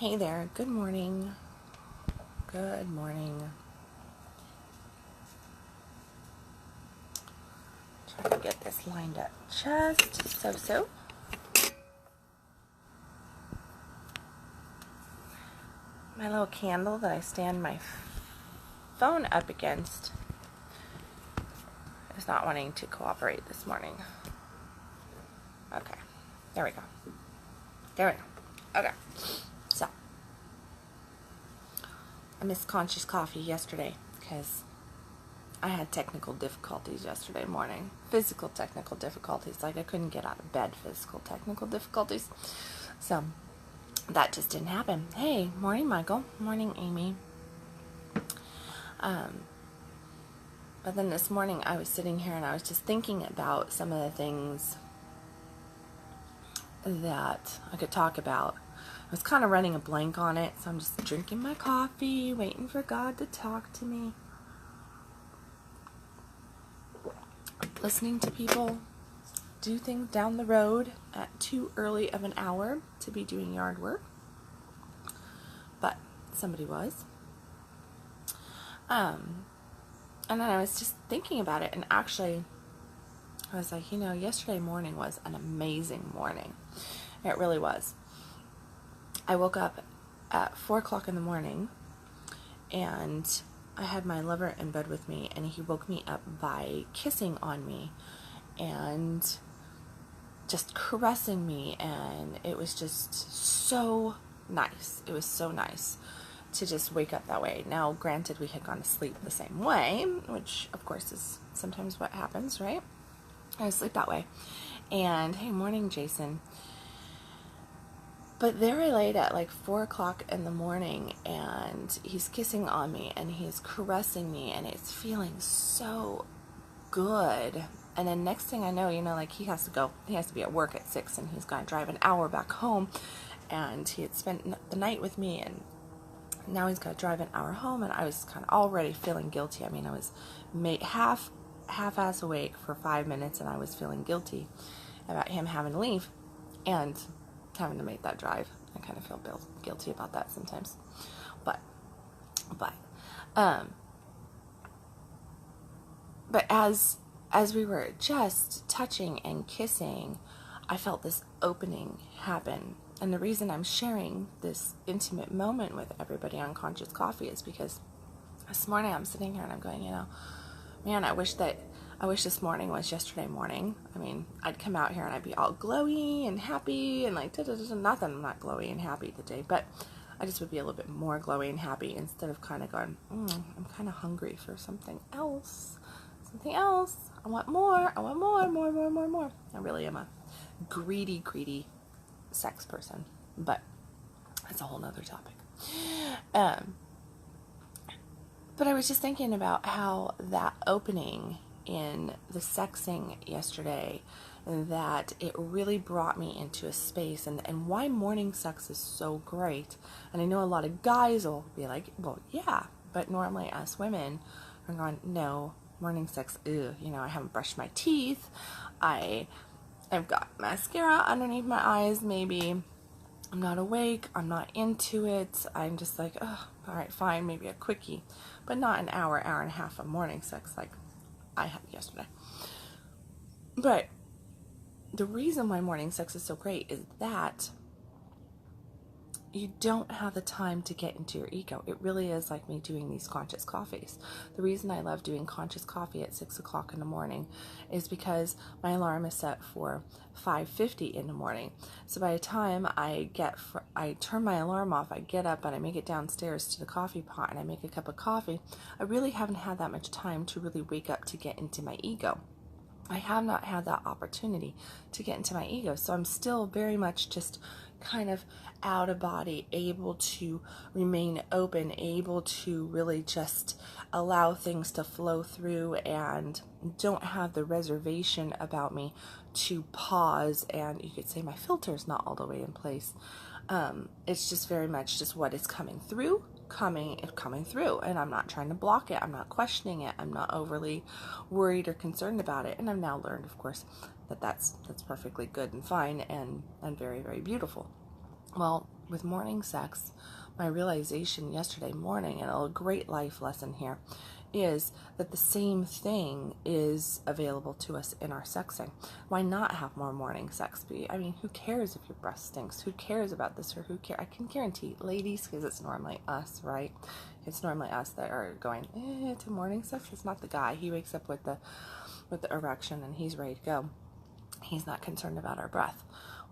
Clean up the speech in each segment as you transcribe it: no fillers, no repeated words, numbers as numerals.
Hey there, good morning. Good morning. Try to get this lined up just so. My little candle that I stand my phone up against is not wanting to cooperate this morning. Okay, there we go. Okay, so I missed Conscious Coffee yesterday because I had technical difficulties yesterday morning. Physical technical difficulties, like I couldn't get out of bed. Physical technical difficulties. So that just didn't happen. Hey, morning Michael. Morning Amy. But then this morning I was sitting here and I was just thinking about some of the things that I could talk about. I was kind of running a blank on it, so I'm just drinking my coffee, waiting for God to talk to me. Listening to people do things down the road at too early of an hour to be doing yard work. But somebody was. And then I was just thinking about it, and actually I was like, yesterday morning was an amazing morning. It really was. I woke up at 4 o'clock in the morning, and I had my lover in bed with me, and he woke me up by kissing on me and just caressing me, and it was just so nice. It was so nice to just wake up that way. Now, granted, we had gone to sleep the same way, which of course is sometimes what happens, right? I sleep that way. And hey, morning, Jason. But there I laid at like 4 o'clock in the morning, and he's kissing on me and he's caressing me, and it's feeling so good. And then next thing I know, like he has to be at work at 6, and he's got to drive an hour back home, and he had spent the night with me, and now he's got to drive an hour home, and I was kind of already feeling guilty. I mean, I was half-ass awake for 5 minutes, and I was feeling guilty about him having to leave and having to make that drive. I kind of feel guilty about that sometimes. But as we were just touching and kissing, I felt this opening happen. And the reason I'm sharing this intimate moment with everybody on Conscious Coffee is because this morning I'm sitting here and I'm going, man, I wish this morning was yesterday morning. I mean, I'd come out here and I'd be all glowy and happy and like, not that I'm not glowy and happy today, but I just would be a little bit more glowy and happy instead of kind of going, I'm kind of hungry for something else. I want more. I really am a greedy sex person, but that's a whole nother topic. But I was just thinking about how that opening in the sexing yesterday, that it really brought me into a space, and why morning sex is so great. And I know a lot of guys will be like, well, yeah, but normally us women are going, no, morning sex, I haven't brushed my teeth, I've got mascara underneath my eyes, maybe I'm not awake, I'm not into it, I'm just like, oh, alright, fine, maybe a quickie, but not an hour and a half of morning sex like I had yesterday. But the reason why morning sex is so great is that you don't have the time to get into your ego. It really is like me doing these conscious coffees. The reason I love doing conscious coffee at 6 o'clock in the morning is because my alarm is set for 5:50 in the morning. So by the time I turn my alarm off, I get up and I make it downstairs to the coffee pot and I make a cup of coffee, I really haven't had that much time to really wake up to get into my ego. I have not had that opportunity to get into my ego. So I'm still very much just kind of out of body, able to remain open, able to really just allow things to flow through, and don't have the reservation about me to pause, and you could say my filter's not all the way in place. It's just very much just what is coming through, coming through, and I'm not trying to block it, I'm not questioning it, I'm not overly worried or concerned about it. And I've now learned, of course, that that's perfectly good and fine and very, very beautiful. Well, with morning sex, my realization yesterday morning, and a great life lesson here, is that the same thing is available to us in our sexing. Why not have more morning sex? I mean, who cares if your breast stinks? Who cares about this, or who cares? I can guarantee, ladies, because it's normally us, right? It's normally us that are going to morning sex. It's not the guy. He wakes up with the erection and he's ready to go. He's not concerned about our breath.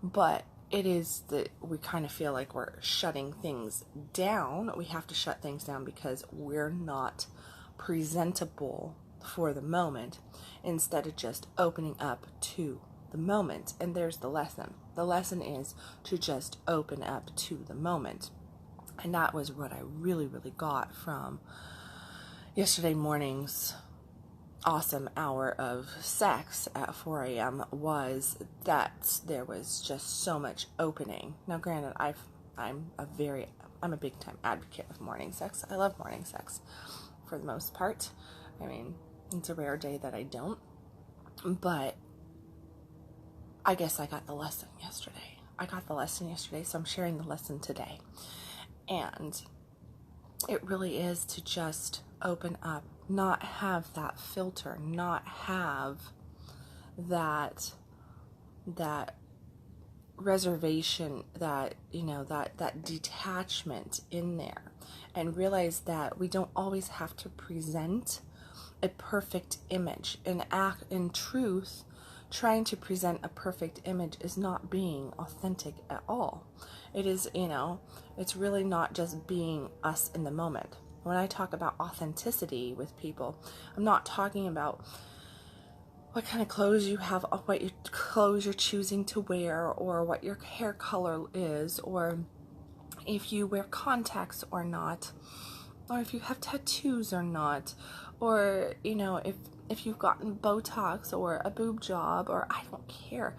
But it is that we kind of feel like we're shutting things down. We have to shut things down because we're not presentable for the moment, instead of just opening up to the moment. And there's the lesson. The lesson is to just open up to the moment. And that was what I really, really got from yesterday morning's awesome hour of sex at 4 a.m. was that there was just so much opening. Now, granted, I'm a big time advocate of morning sex. I love morning sex for the most part. I mean, it's a rare day that I don't, but I guess I got the lesson yesterday. So I'm sharing the lesson today. And it really is to just open up, not have that filter, not have that reservation, that detachment in there, and realize that we don't always have to present a perfect image. In truth, trying to present a perfect image is not being authentic at all. It is, it's really not just being us in the moment. When I talk about authenticity with people, I'm not talking about what kind of clothes you have, what clothes you're choosing to wear, or what your hair color is, or if you wear contacts or not, or if you have tattoos or not, or, if you've gotten Botox or a boob job, or I don't care.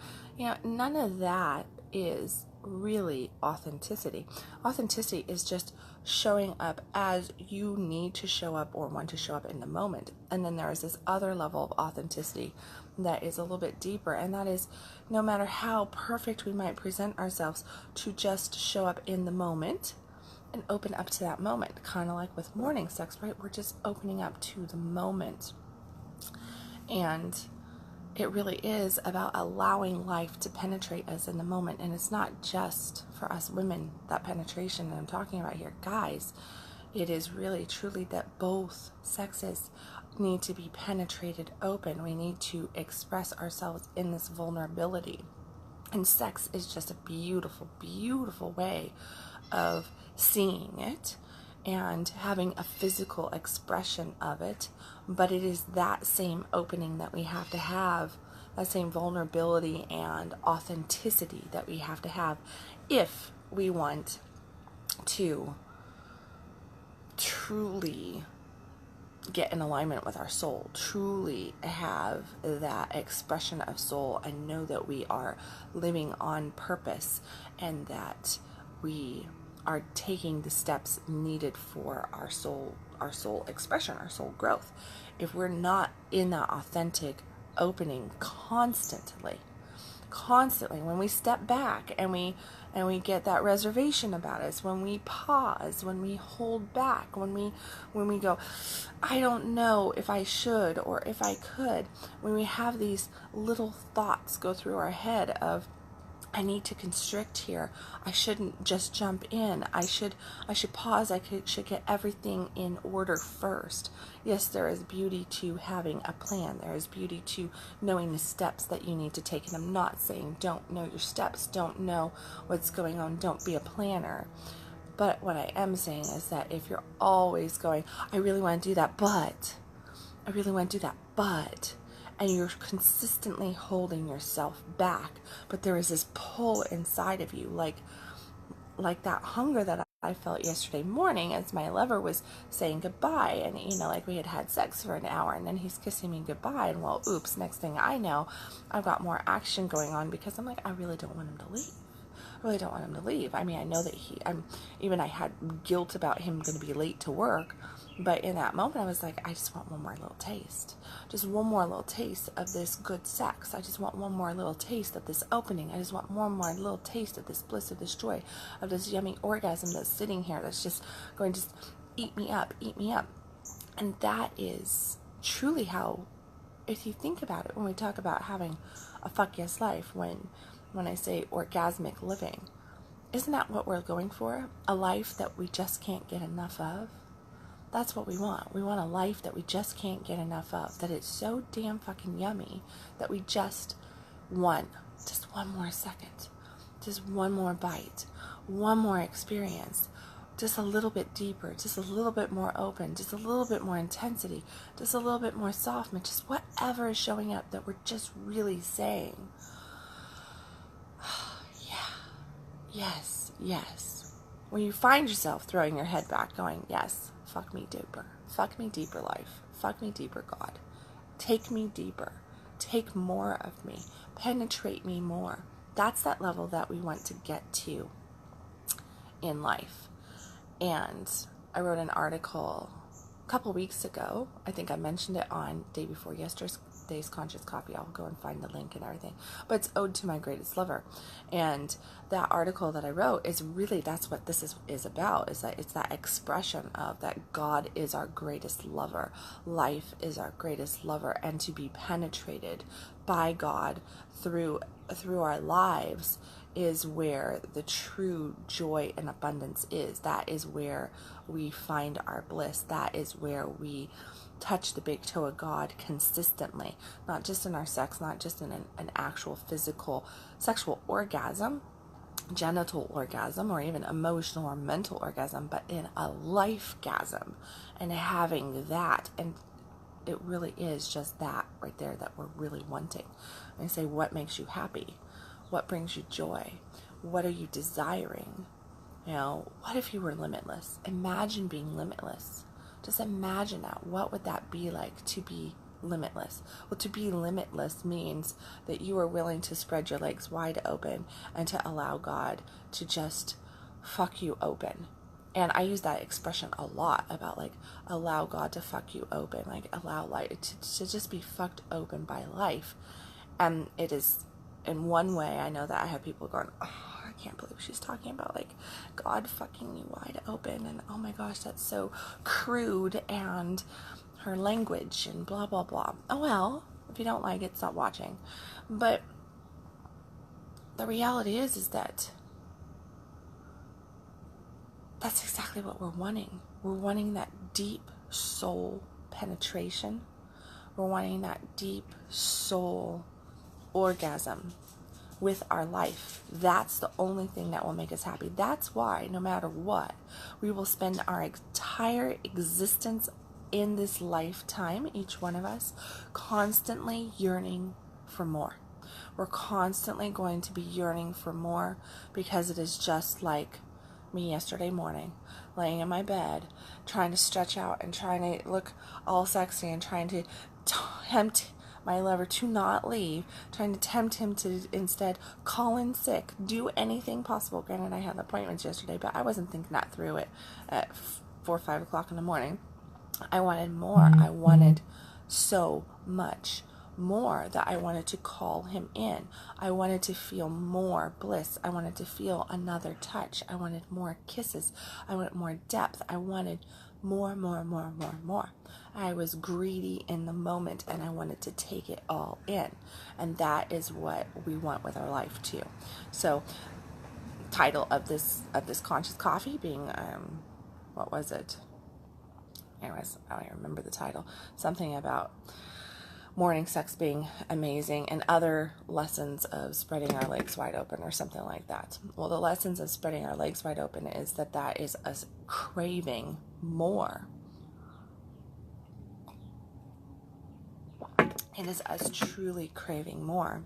None of that is really authenticity. Authenticity is just showing up as you need to show up or want to show up in the moment. And then there is this other level of authenticity that is a little bit deeper, and that is, no matter how perfect we might present ourselves, to just show up in the moment and open up to that moment. Kind of like with morning sex, right? We're just opening up to the moment. And it really is about allowing life to penetrate us in the moment. And it's not just for us women, that penetration that I'm talking about here. Guys, it is really truly that both sexes need to be penetrated open. We need to express ourselves in this vulnerability. And sex is just a beautiful, beautiful way of seeing it and having a physical expression of it. But it is that same opening that we have to have, that same vulnerability and authenticity that we have to have if we want to truly get in alignment with our soul, truly have that expression of soul, and know that we are living on purpose, and that we are taking the steps needed for our soul expression, our soul growth. If we're not in that authentic opening constantly, when we step back and we get that reservation about us, when we pause, when we hold back, when we go, I don't know if I should or if I could, when we have these little thoughts go through our head of, I need to constrict here, I shouldn't just jump in, I should pause, should get everything in order first. Yes, there is beauty to having a plan. There is beauty to knowing the steps that you need to take. And I'm not saying don't know your steps, don't know what's going on, don't be a planner. But what I am saying is that if you're always going, I really want to do that, but, and you're consistently holding yourself back, but there is this pull inside of you, like that hunger that I felt yesterday morning as my lover was saying goodbye, and like we had sex for an hour, and then he's kissing me goodbye, and well, oops, next thing I know, I've got more action going on, because I'm like, I really don't want him to leave. I mean, I know that I had guilt about him going to be late to work, But in that moment, I was like, I just want one more little taste. Just one more little taste of this good sex. I just want one more little taste of this opening. I just want one more little taste of this bliss, of this joy, of this yummy orgasm that's sitting here, that's just going to eat me up, eat me up. And that is truly how, if you think about it, when we talk about having a fuck yes life, when I say orgasmic living, isn't that what we're going for? A life that we just can't get enough of? That's what we want. We want a life that we just can't get enough of, that it's so damn fucking yummy that we just want just one more second, just one more bite, one more experience, just a little bit deeper, just a little bit more open, just a little bit more intensity, just a little bit more softness, just whatever is showing up that we're just really saying, yes, yes. When you find yourself throwing your head back going, yes, fuck me deeper life, fuck me deeper God, take me deeper, take more of me, penetrate me more. That's that level that we want to get to in life. And I wrote an article a couple weeks ago. I think I mentioned it on day before yesterday's Conscious Coffee. I'll go and find the link and everything. But it's Ode to My Greatest Lover. And that article that I wrote is really, that's what this is about, is that it's that expression of that God is our greatest lover. Life is our greatest lover. And to be penetrated by God through our lives is where the true joy and abundance is. That is where we find our bliss. That is where we touch the big toe of God consistently, not just in our sex, not just in an actual physical sexual orgasm, genital orgasm, or even emotional or mental orgasm, but in a life-gasm, and having that. And it really is just that right there that we're really wanting. And I say, what makes you happy? What brings you joy? What are you desiring? You know, what if you were limitless? Imagine being limitless. Just imagine that. What would that be like to be limitless? Well, to be limitless means that you are willing to spread your legs wide open and to allow God to just fuck you open. And I use that expression a lot about, like, allow God to fuck you open, like allow life to just be fucked open by life. And it is, in one way, I know that I have people going, oh, I can't believe she's talking about, like, God fucking you wide open, and oh my gosh, that's so crude, and her language, and blah, blah, blah. Oh, well, if you don't like it, stop watching. But the reality is that that's exactly what we're wanting. We're wanting that deep soul penetration. We're wanting that deep soul orgasm with our life. That's the only thing that will make us happy. That's why, no matter what, we will spend our entire existence in this lifetime, each one of us, constantly yearning for more. We're constantly going to be yearning for more, because it is just like me yesterday morning, laying in my bed, trying to stretch out and trying to look all sexy and trying to tempt my lover to not leave, trying to tempt him to instead call in sick, do anything possible. Granted, I had appointments yesterday, but I wasn't thinking that through it at 4 or 5 o'clock in the morning. I wanted more. I wanted so much more that I wanted to call him in. I wanted to feel more bliss. I wanted to feel another touch. I wanted more kisses. I wanted more depth. I wanted more. I was greedy in the moment, and I wanted to take it all in. And that is what we want with our life too. So, title of this Conscious Coffee being what was it? Anyways, I don't even remember the title. Something about morning sex being amazing, and other lessons of spreading our legs wide open, or something like that. Well, the lessons of spreading our legs wide open is that is us craving more. It is us truly craving more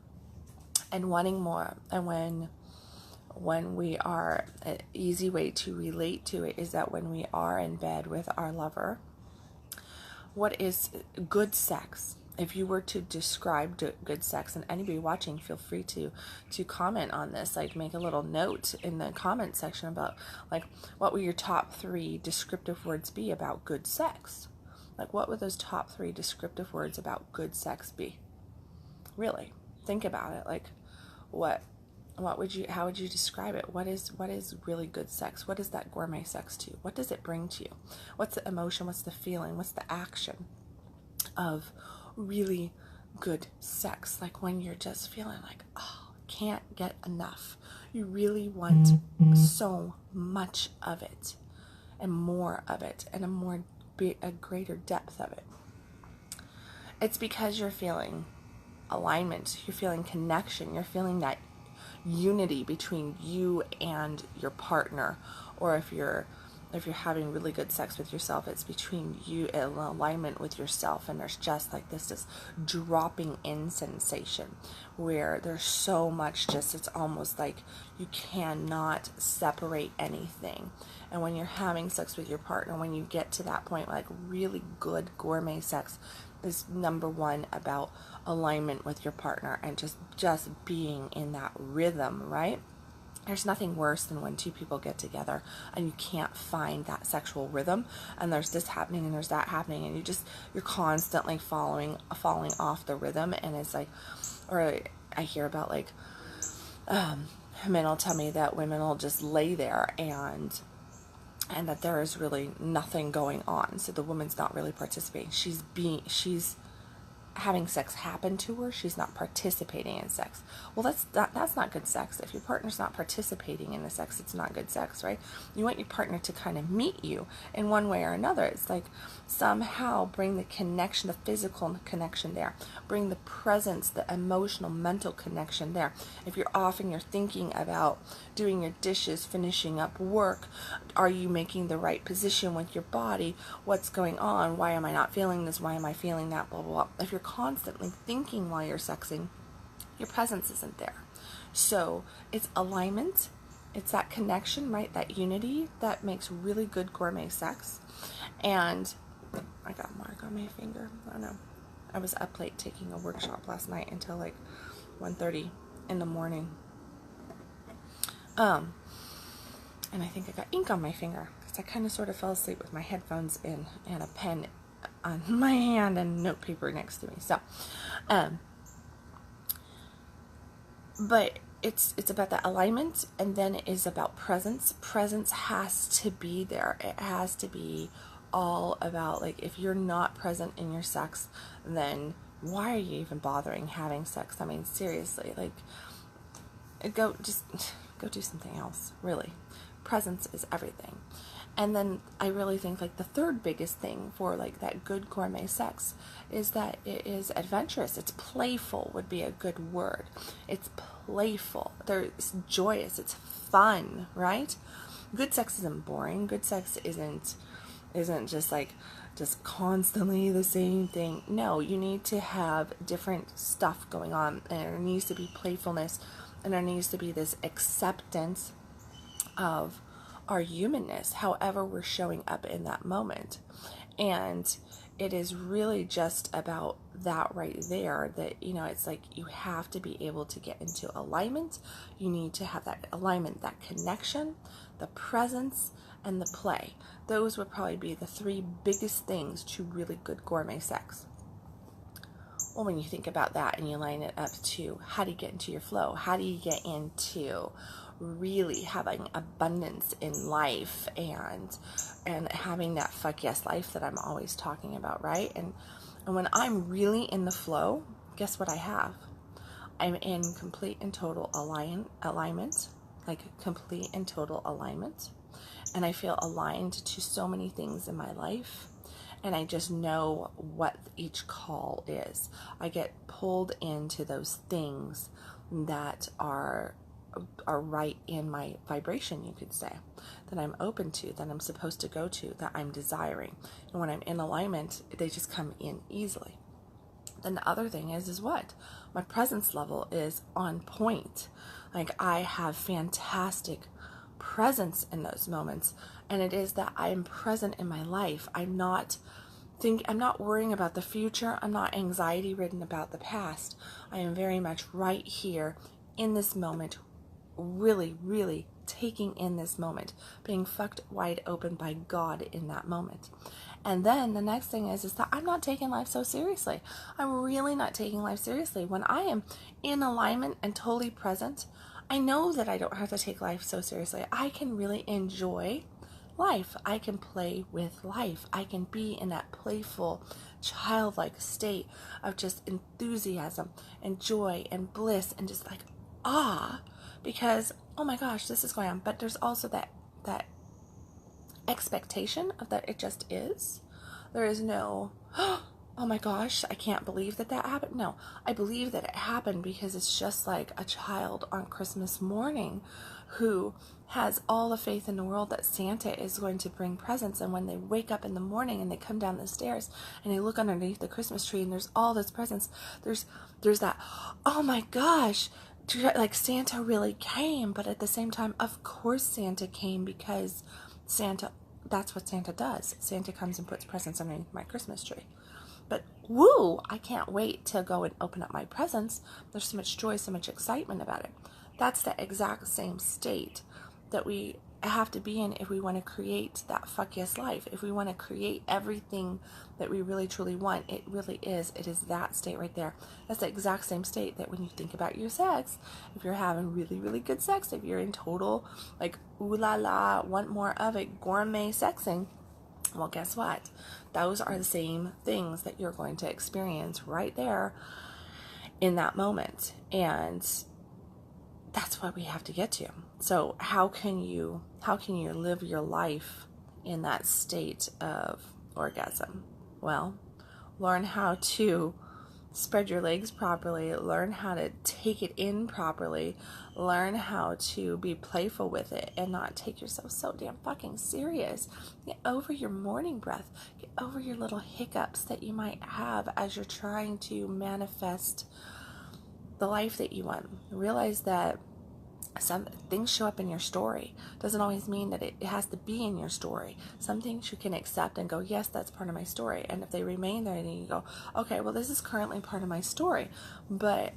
and wanting more. And when we are, an easy way to relate to it is that when we are in bed with our lover, what is good sex? if you were to describe good sex, and anybody watching, feel free to comment on this, like make a little note in the comment section about like what would your top 3 descriptive words be about good sex. Like what would those top 3 descriptive words about good sex be? Really think about it. Like how would you describe it? What is really good sex? What is that gourmet sex to you? What does it bring to you? What's the emotion? What's the feeling? What's the action of really good sex? Like when you're just feeling like, oh, can't get enough. You really want so much of it and more of it and a greater depth of it. It's because you're feeling alignment, you're feeling connection, you're feeling that unity between you and your partner, or if you're having really good sex with yourself, it's between you, in alignment with yourself, and there's just like this dropping in sensation where there's so much, just it's almost like you cannot separate anything. And when you're having sex with your partner, when you get to that point, like really good gourmet sex is number 1 about alignment with your partner and just being in that rhythm, right? There's nothing worse than when 2 people get together and you can't find that sexual rhythm, and there's this happening and there's that happening, and you're constantly falling off the rhythm. And it's like, or I hear about like men will tell me that women will just lay there and that there is really nothing going on. So the woman's not really participating. She's having sex happen to her. She's not participating in sex. Well, that's not good sex. If your partner's not participating in the sex, it's not good sex, right? You want your partner to kind of meet you in one way or another. It's like somehow bring the connection, the physical connection there. Bring the presence, the emotional, mental connection there. If you're off and you're thinking about doing your dishes, finishing up work, are you making the right position with your body? What's going on? Why am I not feeling this? Why am I feeling that? Blah, blah, blah. If you're constantly thinking while you're sexing, your presence isn't there. So it's alignment. It's that connection, right? That unity that makes really good gourmet sex. And I got a mark on my finger. I don't know. I was up late taking a workshop last night until like 1:30 in the morning. And I think I got ink on my finger because I kind of sort of fell asleep with my headphones in and a pen on my hand and note paper next to me. So, but it's about that alignment, and then it is about presence. Presence has to be there. It has to be all about, like, if you're not present in your sex, then why are you even bothering having sex? I mean, seriously, like, go do something else, really. Presence is everything. And then I really think like the third biggest thing for like that good gourmet sex is that it is adventurous. It's playful would be a good word. It's playful. It's joyous. It's fun, right? Good sex isn't boring. Good sex isn't just like just constantly the same thing. No, you need to have different stuff going on, and there needs to be playfulness, and there needs to be this acceptance of our humanness, however we're showing up in that moment. And it is really just about that right there, that, you know, it's like you have to be able to get into alignment. You need to have that alignment, that connection, the presence, and the play. Those would probably be the 3 biggest things to really good gourmet sex. Well, when you think about that and you line it up to how do you get into your flow? How do you get into really having abundance in life and having that fuck yes life that I'm always talking about, right? And when I'm really in the flow, guess what I have? I'm in complete and total alignment, like complete and total alignment. And I feel aligned to so many things in my life. And I just know what each call is. I get pulled into those things that are right in my vibration, you could say, that I'm open to, that I'm supposed to go to, that I'm desiring. And when I'm in alignment, they just come in easily. Then the other thing is what? My presence level is on point. Like, I have fantastic presence in those moments. And it is that I am present in my life. I'm not I'm not worrying about the future. I'm not anxiety ridden about the past. I am very much right here in this moment, really, really taking in this moment, being fucked wide open by God in that moment. And then the next thing is that I'm not taking life so seriously. I'm really not taking life seriously. When I am in alignment and totally present, I know that I don't have to take life so seriously. I can really enjoy life. I can play with life. I can be in that playful, childlike state of just enthusiasm and joy and bliss and just like because oh my gosh, this is going on. But there's also that expectation of that it just is. There is no oh my gosh, I can't believe that happened. No, I believe that it happened because it's just like a child on Christmas morning who has all the faith in the world that Santa is going to bring presents. And when they wake up in the morning and they come down the stairs and they look underneath the Christmas tree and there's all those presents, there's that, oh my gosh, like Santa really came. But at the same time, of course Santa came, because that's what Santa does. Santa comes and puts presents underneath my Christmas tree. But woo, I can't wait to go and open up my presents. There's so much joy, so much excitement about it. That's the exact same state that we have to be in if we want to create that fuck yes life. If we want to create everything that we really truly want, it is that state right there. That's the exact same state that when you think about your sex, if you're having really, really good sex, if you're in total like ooh la la, want more of it, gourmet sexing, well, guess what? Those are the same things that you're going to experience right there in that moment. And that's what we have to get to. So how can you live your life in that state of orgasm? Well, learn how to spread your legs properly, learn how to take it in properly, learn how to be playful with it and not take yourself so damn fucking serious. Get over your morning breath. Get over your little hiccups that you might have as you're trying to manifest the life that you want. Realize that some things show up in your story. Doesn't always mean that it has to be in your story. Some things you can accept and go, yes, that's part of my story. And if they remain there, then you go, okay, well, this is currently part of my story. But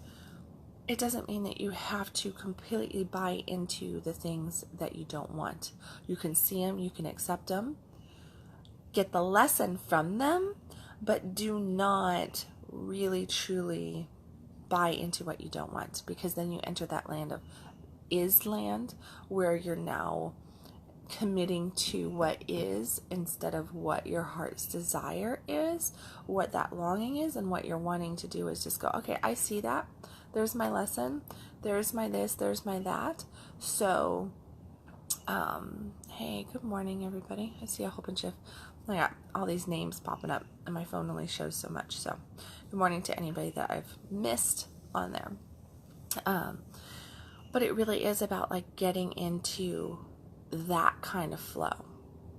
it doesn't mean that you have to completely buy into the things that you don't want. You can see them, you can accept them, get the lesson from them, but do not really truly buy into what you don't want, because then you enter that land of land where you're now committing to what is instead of what your heart's desire is, what that longing is. And what you're wanting to do is just go, okay, I see that. There's my lesson. There's my this. There's my that. So, hey, good morning, everybody. I see a whole bunch of, I got all these names popping up and my phone only shows so much. So good morning to anybody that I've missed on there. But it really is about like getting into that kind of flow.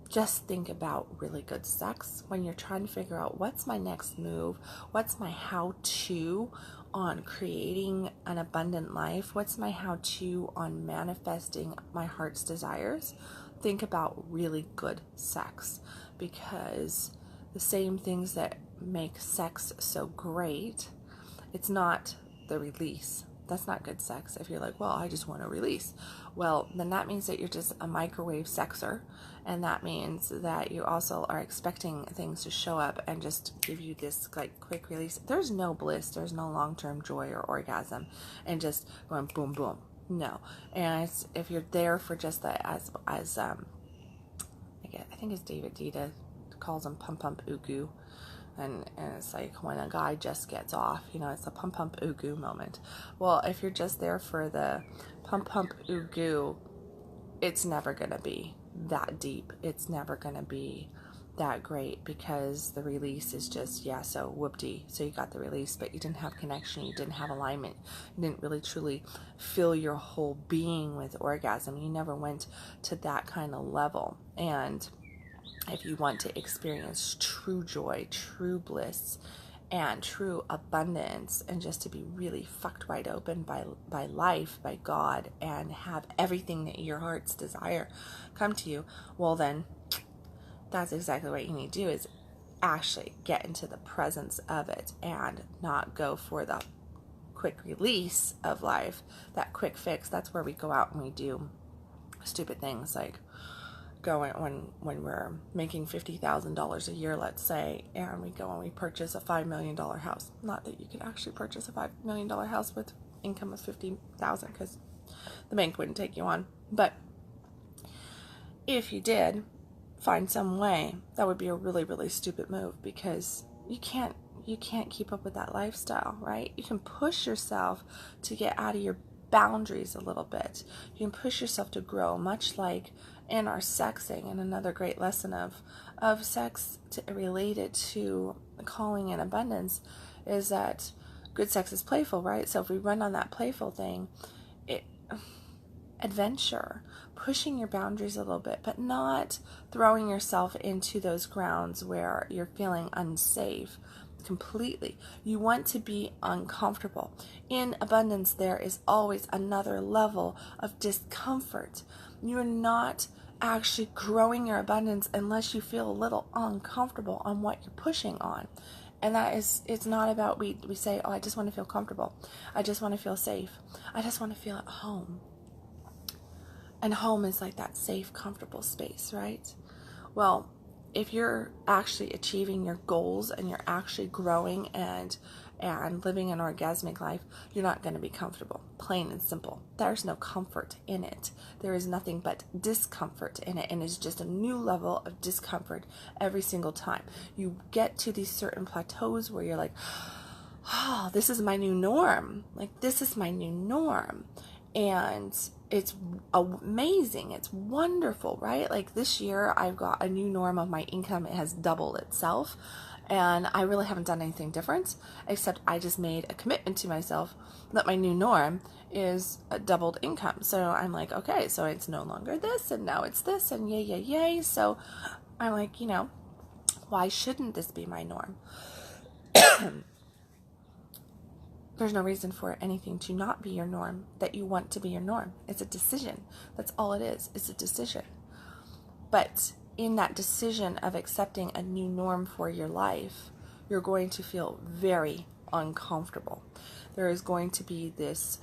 Just think about really good sex when you're trying to figure out what's my next move, what's my how-to on creating an abundant life, what's my how-to on manifesting my heart's desires. Think about really good sex, because the same things that make sex so great, it's not the release. That's not good sex. If you're like, well, I just want to release. Well, then that means that you're just a microwave sexer. And that means that you also are expecting things to show up and just give you this like quick release. There's no bliss. There's no long-term joy or orgasm and just going boom, boom. No. And if you're there for just that, as I think it's David Dita calls them pump ugu. And it's like when a guy just gets off, it's a pump ugu moment. Well, if you're just there for the pump ugu, it's never going to be that deep. It's never going to be that great, because the release is just, so whoop-dee. So you got the release, but you didn't have connection. You didn't have alignment. You didn't really truly fill your whole being with orgasm. You never went to that kind of level. And if you want to experience true joy, true bliss, and true abundance, and just to be really fucked wide open by life, by God, and have everything that your heart's desire come to you, well then, that's exactly what you need to do, is actually get into the presence of it and not go for the quick release of life, that quick fix. That's where we go out and we do stupid things like going when we're making $50,000 a year, let's say, and we go and we purchase a $5 million house. Not that you could actually purchase a $5 million house with income of $50,000, because the bank wouldn't take you on. But if you did find some way, that would be a really, really stupid move, because you can't keep up with that lifestyle, right? You can push yourself to get out of your boundaries a little bit. You can push yourself to grow, much like in our sexing. And another great lesson of sex related to calling and abundance is that good sex is playful, right? So if we run on that playful thing, adventure, pushing your boundaries a little bit, but not throwing yourself into those grounds where you're feeling unsafe completely. You want to be uncomfortable. In abundance, there is always another level of discomfort. You're not actually growing your abundance unless you feel a little uncomfortable on what you're pushing on. And that is, it's not about, we say, oh, I just want to feel comfortable. I just want to feel safe. I just want to feel at home. And home is like that safe, comfortable space, right? Well, if you're actually achieving your goals and you're actually growing and living an orgasmic life, you're not going to be comfortable. Plain and simple. There's no comfort in it. There is nothing but discomfort in it, and it's just a new level of discomfort every single time. You get to these certain plateaus where you're like, oh, this is my new norm. Like, this is my new norm. And it's amazing. It's wonderful, right? Like this year, I've got a new norm of my income. It has doubled itself. And I really haven't done anything different, except I just made a commitment to myself that my new norm is a doubled income. So I'm like, okay, so it's no longer this, and now it's this, and yay, yay, yay. So I'm like, why shouldn't this be my norm? There's no reason for anything to not be your norm that you want to be your norm. It's a decision. That's all it is. It's a decision. But in that decision of accepting a new norm for your life, you're going to feel very uncomfortable. There is going to be this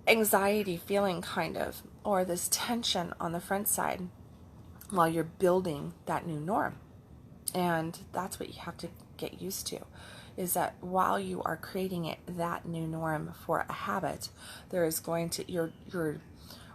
anxiety feeling kind of, or this tension on the front side while you're building that new norm. And that's what you have to get used to, is that while you are creating that new norm for a habit, there is going to, you're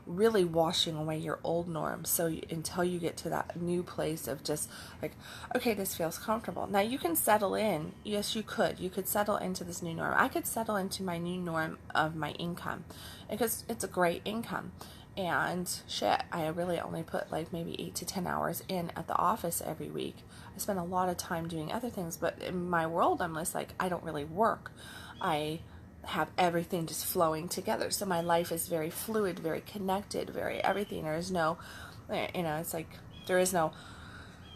really washing away your old norm. So until you get to that new place of just like, okay, this feels comfortable. Now you can settle in. Yes, you could settle into this new norm. I could settle into my new norm of my income because it's a great income. And shit, I really only put like maybe 8 to 10 hours in at the office every week. I spend a lot of time doing other things, but in my world, I'm just like, I don't really work. I have everything just flowing together. So my life is very fluid, very connected, very everything. There is no, it's like, there is no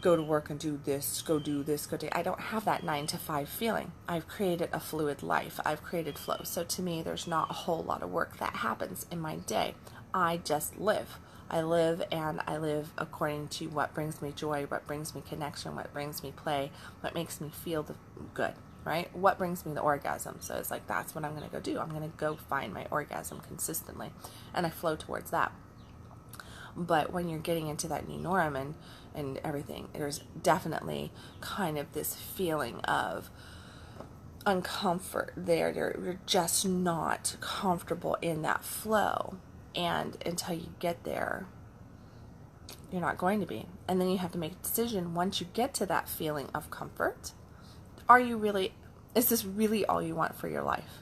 go to work and do this, go do this, go do. I don't have that 9 to 5 feeling. I've created a fluid life. I've created flow. So to me, there's not a whole lot of work that happens in my day. I just live. I live, and I live according to what brings me joy, what brings me connection, what brings me play, what makes me feel good, right? What brings me the orgasm. So it's like, that's what I'm going to go do. I'm going to go find my orgasm consistently, and I flow towards that. But when you're getting into that new norm and everything, there's definitely kind of this feeling of uncomfort there. You're just not comfortable in that flow. And until you get there, you're not going to be. And then you have to make a decision once you get to that feeling of comfort. Is this really all you want for your life?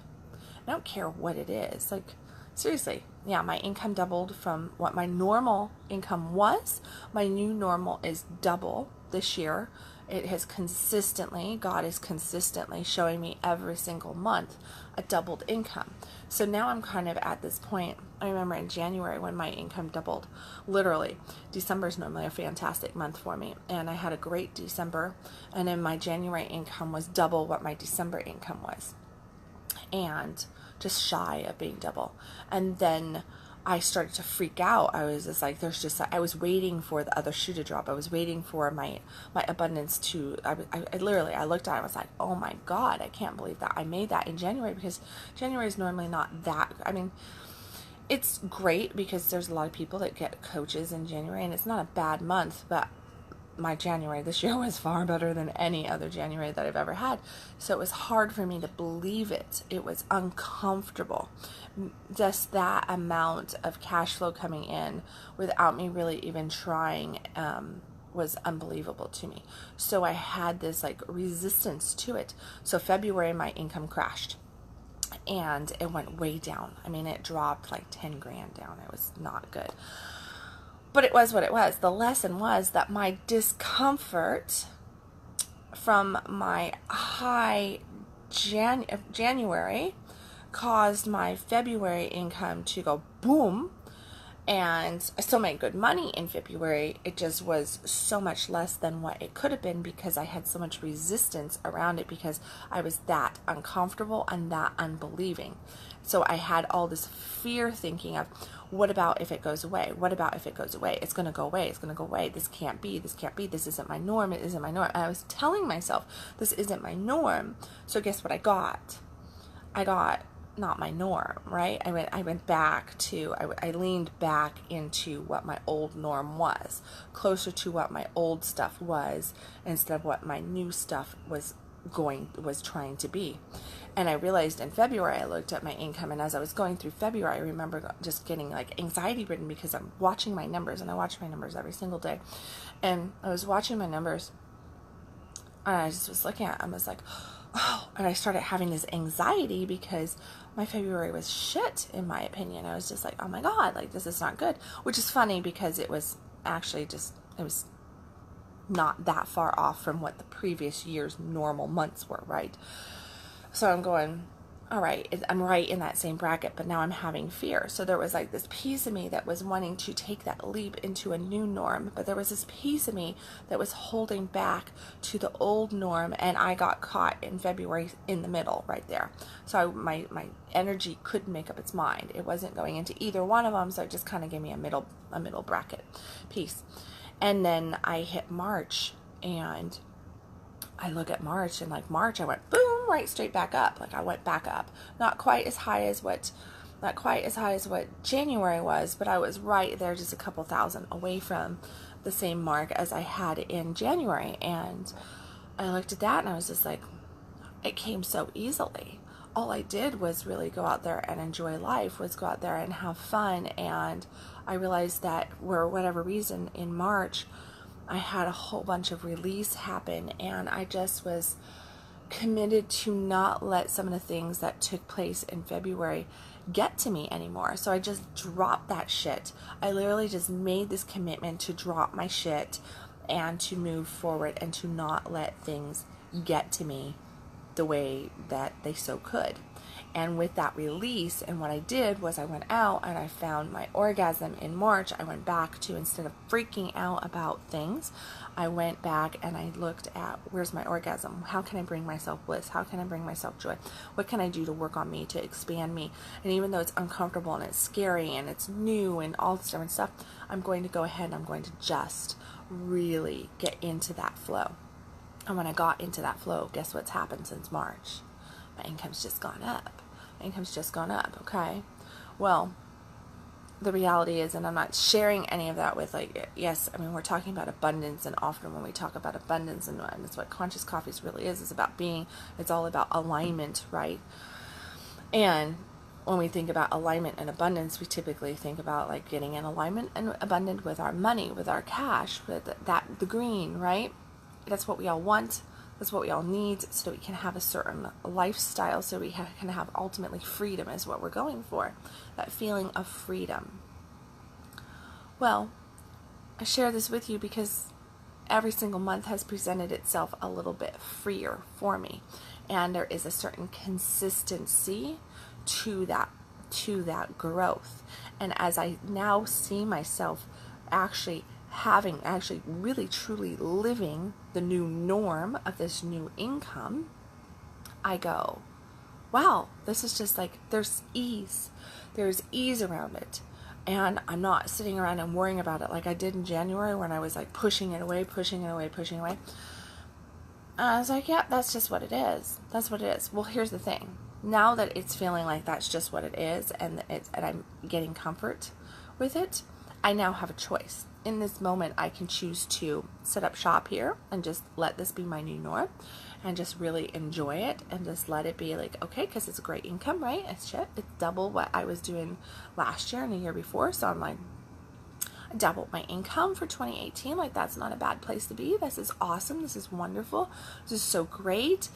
I don't care what it is. Like, seriously, yeah, my income doubled from what my normal income was. My new normal is double this year. It has God is consistently showing me every single month a doubled income. So now I'm kind of at this point. I remember in January when my income doubled. Literally, December is normally a fantastic month for me, and I had a great December, and then my January income was double what my December income was, and just shy of being double. And then I started to freak out. I was just like, I was waiting for the other shoe to drop. I was waiting for my abundance to, I literally, I looked at it and was like, oh my God, I can't believe that I made that in January, because January is normally not that, I mean, it's great because there's a lot of people that get coaches in January, and it's not a bad month, but my January this year was far better than any other January that I've ever had. So it was hard for me to believe it. It was uncomfortable. Just that amount of cash flow coming in without me really even trying was unbelievable to me. So I had this like resistance to it. So February, my income crashed. And it went way down. I mean, it dropped like 10 grand down. It was not good. But it was what it was. The lesson was that my discomfort from my high January caused my February income to go boom. And I still made good money in February. It just was so much less than what it could have been because I had so much resistance around it, because I was that uncomfortable and that unbelieving. So I had all this fear thinking of, what about if it goes away? What about if it goes away? It's going to go away. It's going to go away. This can't be. This can't be. This isn't my norm. It isn't my norm. And I was telling myself, this isn't my norm. So guess what I got? I got not my norm, right? I went back to, I leaned back into what my old norm was, closer to what my old stuff was, instead of what my new stuff was trying to be. And I realized in February, I looked at my income, and as I was going through February, I remember just getting like anxiety ridden, because I'm watching my numbers, and I watch my numbers every single day. And I was watching my numbers, and I just was looking at them, I was like, oh, and I started having this anxiety because my February was shit, in my opinion. I was just like, oh my God, like this is not good, which is funny because it was actually just, it was not that far off from what the previous year's normal months were, right? So I'm going, all right, I'm right in that same bracket, but now I'm having fear. So there was like this piece of me that was wanting to take that leap into a new norm, but there was this piece of me that was holding back to the old norm, and I got caught in February in the middle right there. So my energy couldn't make up its mind. It wasn't going into either one of them, so it just kind of gave me a middle bracket piece. And then I hit March, and I look at March, and like March, I went boom, right straight back up. Like I went back up, not quite as high as what January was, but I was right there, just a couple thousand away from the same mark as I had in January. And I looked at that, and I was just like, it came so easily. All I did was really go out there and enjoy life, was go out there and have fun. And I realized that for whatever reason in March, I had a whole bunch of release happen, and I just was committed to not let some of the things that took place in February get to me anymore. So I just dropped that shit. I literally just made this commitment to drop my shit and to move forward and to not let things get to me the way that they so could. And with that release, and what I did was I went out and I found my orgasm in March. I went back to, instead of freaking out about things, I went back and I looked at, where's my orgasm? How can I bring myself bliss? How can I bring myself joy? What can I do to work on me, to expand me? And even though it's uncomfortable and it's scary and it's new and all this different stuff, I'm going to go ahead and I'm going to just really get into that flow. And when I got into that flow, guess what's happened since March? My income's just gone up. My income's just gone up, okay? Well, the reality is, and I'm not sharing any of that with, like, yes, I mean, we're talking about abundance, and often when we talk about abundance, and it's what Conscious Coffees really is about being, it's all about alignment, right? And when we think about alignment and abundance, we typically think about, like, getting in alignment and abundant with our money, with our cash, with the green, right? That's what we all want. That's what we all need, so that we can have a certain lifestyle, so we can have ultimately freedom is what we're going for. That feeling of freedom. Well, I share this with you because every single month has presented itself a little bit freer for me. And there is a certain consistency to that growth. And as I now see myself actually really truly living the new norm of this new income, I go, wow, this is just like, there's ease around it. And I'm not sitting around and worrying about it like I did in January when I was like pushing it away. And I was like, yeah, that's just what it is. That's what it is. Well, here's the thing. Now that it's feeling like that's just what it is, and I'm getting comfort with it, I now have a choice. In this moment, I can choose to set up shop here and just let this be my new norm and just really enjoy it and just let it be like, okay, because it's a great income, right? It's double what I was doing last year and the year before. So I'm like, I doubled my income for 2018. Like, that's not a bad place to be. This is awesome. This is wonderful. This is so great.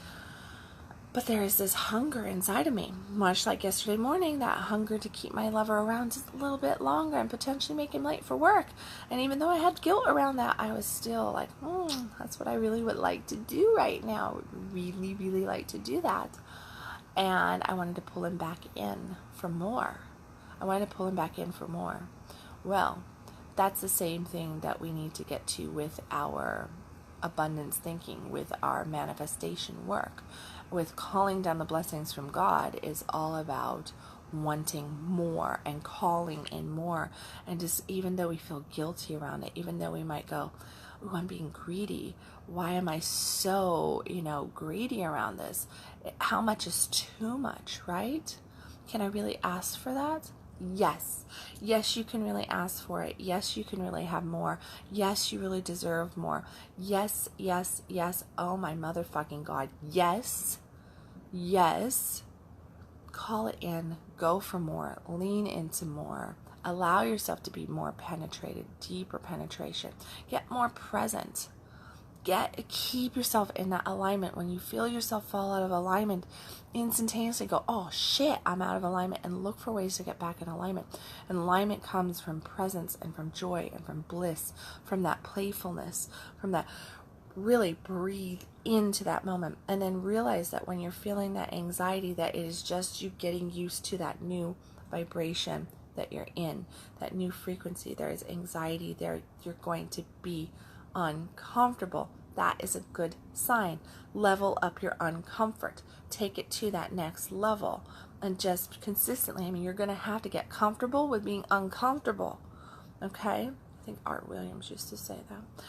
But there is this hunger inside of me, much like yesterday morning, that hunger to keep my lover around just a little bit longer and potentially make him late for work. And even though I had guilt around that, I was still like, that's what I really would like to do right now. Really, really like to do that. And I wanted to pull him back in for more. Well, that's the same thing that we need to get to with our abundance thinking, with our manifestation work. With calling down the blessings from God is all about wanting more and calling in more. And just, even though we feel guilty around it, even though we might go, ooh, I'm being greedy. Why am I so, greedy around this? How much is too much, right? Can I really ask for that? Yes. Yes, you can really ask for it. Yes, you can really have more. Yes, you really deserve more. Yes, yes, yes. Oh my motherfucking God. Yes. Yes. Call it in. Go for more. Lean into more. Allow yourself to be more penetrated, deeper penetration. Get more present. Keep yourself in that alignment. When you feel yourself fall out of alignment, instantaneously go, oh shit, I'm out of alignment, and look for ways to get back in alignment. And alignment comes from presence and from joy and from bliss, from that playfulness, from that really breathe into that moment. And then realize that when you're feeling that anxiety, that it is just you getting used to that new vibration that you're in, that new frequency. There is anxiety there. You're going to be uncomfortable. That is a good sign. Level up your uncomfort. Take it to that next level. And just consistently, you're going to have to get comfortable with being uncomfortable. Okay? I think Art Williams used to say that.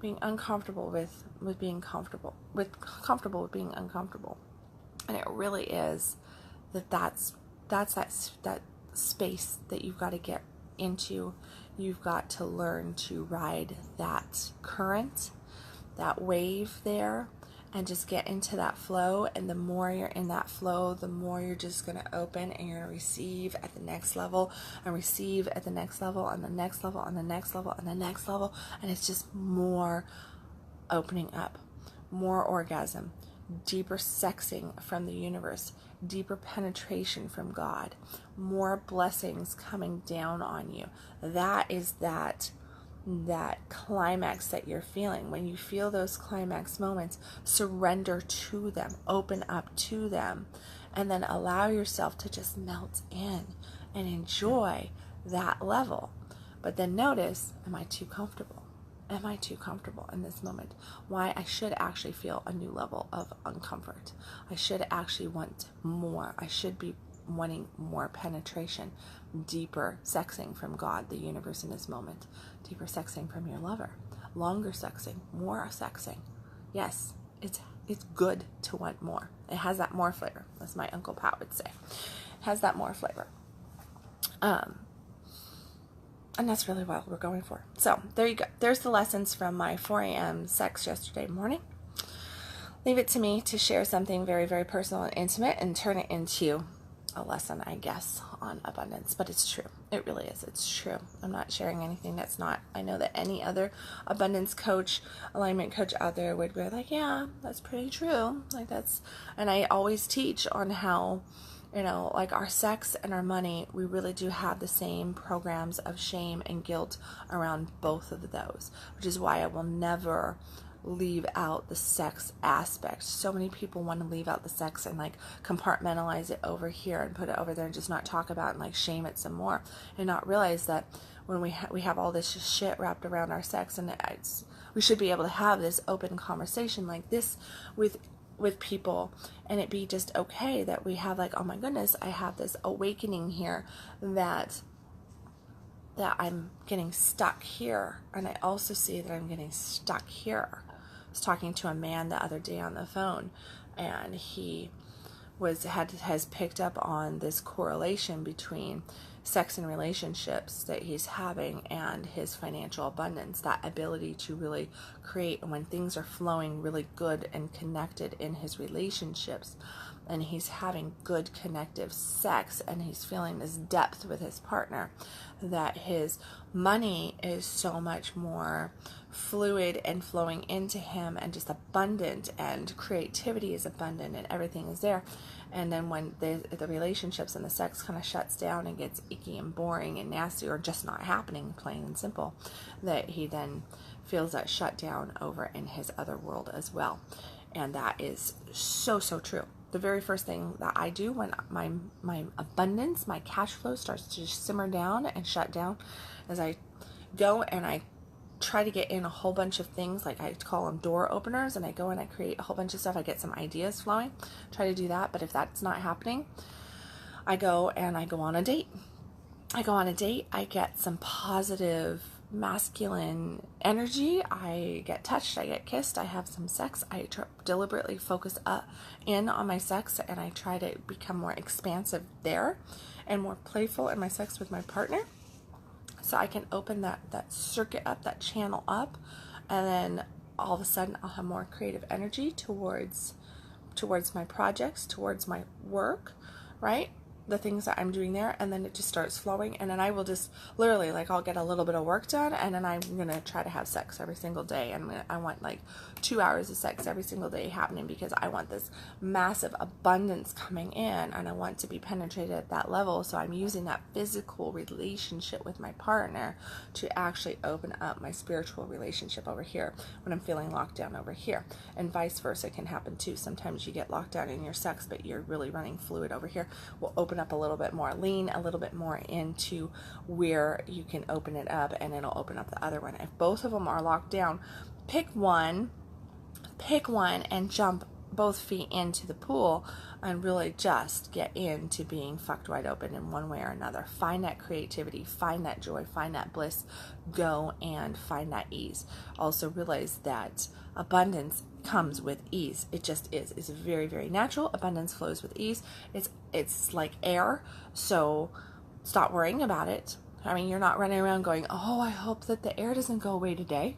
Being uncomfortable with being comfortable. Comfortable with being uncomfortable. And it really is that's that space that you've got to get into. You've got to learn to ride that current, that wave there, and just get into that flow. And the more you're in that flow, the more you're just going to open, and you're going to receive at the next level, and receive at the next level, and the next level, and the next level, and the next level. And it's just more opening up, more orgasm, deeper sexing from the universe, deeper penetration from God, more blessings coming down on you. That is that climax that you're feeling. When you feel those climax moments, surrender to them, open up to them, and then allow yourself to just melt in and enjoy that level. But then notice, am I too comfortable? Am I too comfortable in this moment? Why? I should actually feel a new level of uncomfort. I should actually want more. I should be wanting more penetration, deeper sexing from God, the universe in this moment, deeper sexing from your lover, longer sexing, more sexing. Yes, it's good to want more. It has that more flavor, as my Uncle Pat would say. It has that more flavor. And that's really what we're going for. So there you go. There's the lessons from my 4 a.m. sex yesterday morning. Leave it to me to share something very, very personal and intimate and turn it into a lesson, I guess, on abundance. But it's true. It really is. It's true. I'm not sharing anything that's not. I know that any other abundance coach, alignment coach out there would be like, yeah, that's pretty true. Like that's, and I always teach on how, like our sex and our money, we really do have the same programs of shame and guilt around both of those, which is why I will never leave out the sex aspect. So many people want to leave out the sex and like compartmentalize it over here and put it over there and just not talk about it and like shame it some more, and not realize that when we have all this shit wrapped around our sex, and we should be able to have this open conversation like this with people, and it be just okay that we have like, oh my goodness, I have this awakening here that that I'm getting stuck here, and I also see that I'm getting stuck here. I was talking to a man the other day on the phone, and he has picked up on this correlation between sex and relationships that he's having and his financial abundance, that ability to really create when things are flowing really good and connected in his relationships, and he's having good connective sex, and he's feeling this depth with his partner, that his money is so much more fluid and flowing into him and just abundant, and creativity is abundant and everything is there. And then when the relationships and the sex kind of shuts down and gets icky and boring and nasty, or just not happening, plain and simple, that he then feels that shut down over in his other world as well. And that is so, so true. The very first thing that I do when my abundance, my cash flow starts to just simmer down and shut down, is I go and I try to get in a whole bunch of things, like I call them door openers, and I go and I create a whole bunch of stuff. I get some ideas flowing, try to do that. But if that's not happening, I go and I go on a date. I get some positive masculine energy. I get touched, I get kissed, I have some sex. I deliberately focus in on my sex, and I try to become more expansive there and more playful in my sex with my partner, so I can open that circuit up, that channel up, and then all of a sudden I'll have more creative energy towards my projects, towards my work, right? The things that I'm doing there, and then it just starts flowing, and then I will just literally, like, I'll get a little bit of work done, and then I'm gonna try to have sex every single day, and I want like 2 hours of sex every single day happening, because I want this massive abundance coming in, and I want to be penetrated at that level. So I'm using that physical relationship with my partner to actually open up my spiritual relationship over here when I'm feeling locked down over here, and vice versa can happen too. Sometimes you get locked down in your sex, but you're really running fluid over here. We'll open up a little bit more, lean a little bit more into where you can open it up, and it'll open up the other one. If both of them are locked down, pick one and jump both feet into the pool and really just get into being fucked wide open in one way or another. Find that creativity, find that joy, find that bliss, go and find that ease. Also realize that abundance comes with ease. It just is. It's very, very natural. Abundance flows with ease. It's like air. So stop worrying about it. I mean, you're not running around going, oh, I hope that the air doesn't go away today.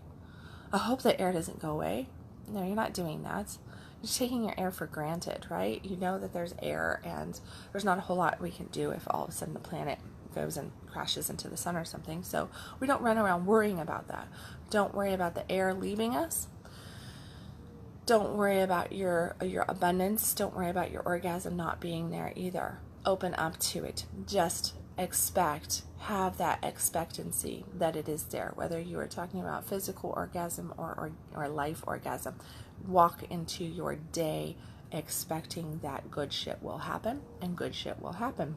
I hope the air doesn't go away. No, you're not doing that. You're taking your air for granted, right? You know that there's air, and there's not a whole lot we can do if all of a sudden the planet goes and crashes into the sun or something. So we don't run around worrying about that. Don't worry about the air leaving us. Don't worry about your abundance. Don't worry about your orgasm not being there either. Open up to it. Just expect, have that expectancy that it is there. Whether you are talking about physical orgasm or life orgasm, walk into your day expecting that good shit will happen, and good shit will happen.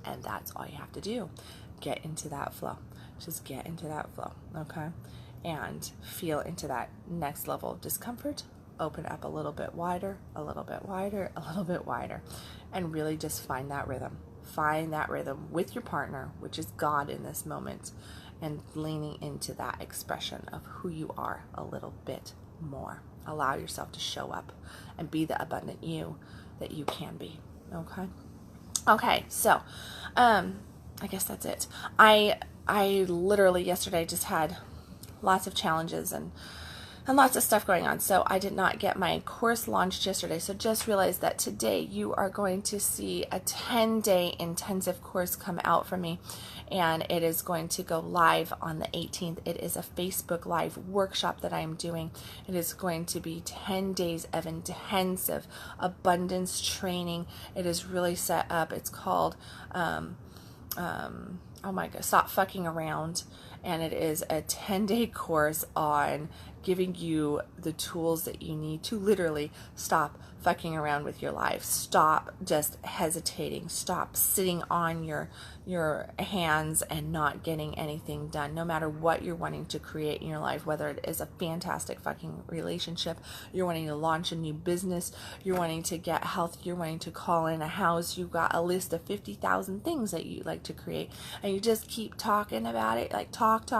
And that's all you have to do. Get into that flow. Just get into that flow, okay? And feel into that next level of discomfort. Open up a little bit wider, a little bit wider, a little bit wider, and really just find that rhythm. Find that rhythm with your partner, which is God in this moment, and leaning into that expression of who you are a little bit more. Allow yourself to show up and be the abundant you that you can be. Okay, so I guess that's it. I literally yesterday just had lots of challenges and lots of stuff going on. So I did not get my course launched yesterday. So just realized that today you are going to see a 10-day intensive course come out from me. And it is going to go live on the 18th. It is a Facebook Live workshop that I am doing. It is going to be 10 days of intensive abundance training. It is really set up. It's called, oh my God, Stop Fucking Around. and it is a 10-day course on giving you the tools that you need to literally stop fucking around with your life. Stop just hesitating. Stop sitting on your hands and not getting anything done, no matter what you're wanting to create in your life, whether it is a fantastic fucking relationship, you're wanting to launch a new business, you're wanting to get health, you're wanting to call in a house, you've got a list of 50,000 things that you like to create, and you just keep talking about it, like talking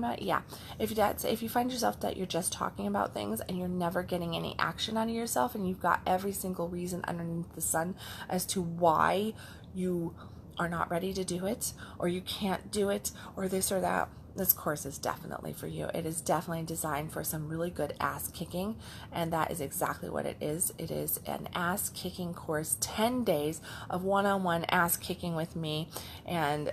about. Yeah, if you find yourself that you're just talking about things and you're never getting any action out of yourself, and you've got every single reason underneath the sun as to why you are not ready to do it, or you can't do it, or this or that, this course is definitely for you. It is definitely designed for some really good ass kicking, and that is exactly what it is. It is an ass kicking course, 10 days of one-on-one ass kicking with me, and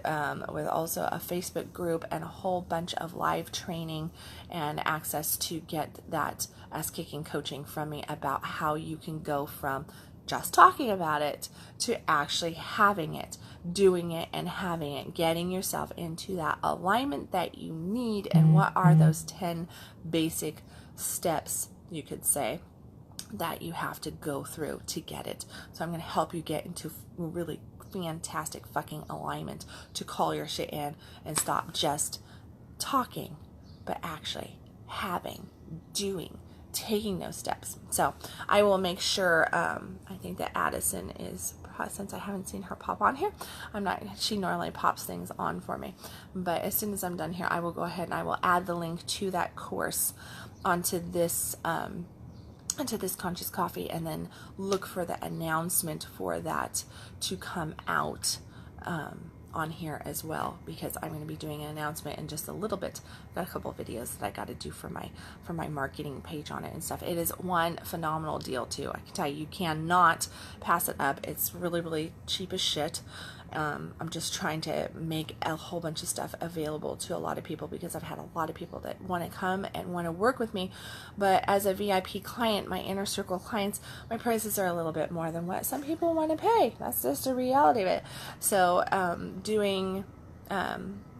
with also a Facebook group and a whole bunch of live training and access to get that ass kicking coaching from me about how you can go from just talking about it to actually having it, doing it and having it, getting yourself into that alignment that you need. And what are those 10 basic steps, you could say, that you have to go through to get it. So I'm going to help you get into really fantastic fucking alignment to call your shit in and stop just talking, but actually having, doing, taking those steps. So I will make sure, I think that Addison is, since I haven't seen her pop on here, she normally pops things on for me, but as soon as I'm done here, I will go ahead and I will add the link to that course onto this Conscious Coffee, and then look for the announcement for that to come out on here as well, because I'm going to be doing an announcement in just a little bit. I've got a couple of videos that I got to do for my marketing page on it and stuff. It is one phenomenal deal too. I can tell you cannot pass it up. It's really, really cheap as shit. I'm just trying to make a whole bunch of stuff available to a lot of people, because I've had a lot of people that want to come and want to work with me, but as a VIP client, my inner circle clients, my prices are a little bit more than what some people want to pay. That's just the reality of it. So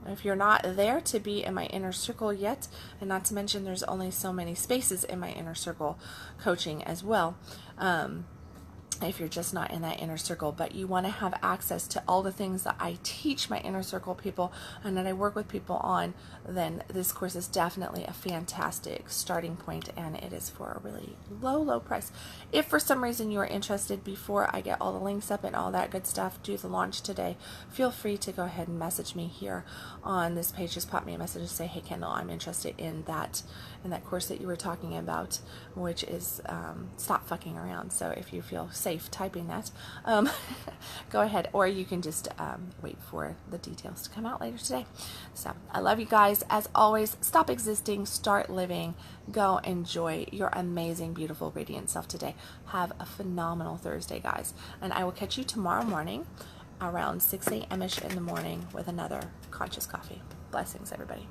if you're not there to be in my inner circle yet, and not to mention there's only so many spaces in my inner circle coaching as well, if you're just not in that inner circle, but you want to have access to all the things that I teach my inner circle people and that I work with people on, then this course is definitely a fantastic starting point, and it is for a really low price. If for some reason you are interested, before I get all the links up and all that good stuff, do the launch today, feel free to go ahead and message me here on this page. Just pop me a message and say, hey Kendall, I'm interested in that course that you were talking about, which is stop fucking around. So if you feel safe typing that, go ahead, or you can just wait for the details to come out later today. So I love you guys. As always, stop existing, start living. Go enjoy your amazing, beautiful, radiant self today. Have a phenomenal Thursday, guys, and I will catch you tomorrow morning around 6 a.m. ish in the morning with another Conscious Coffee. Blessings, everybody.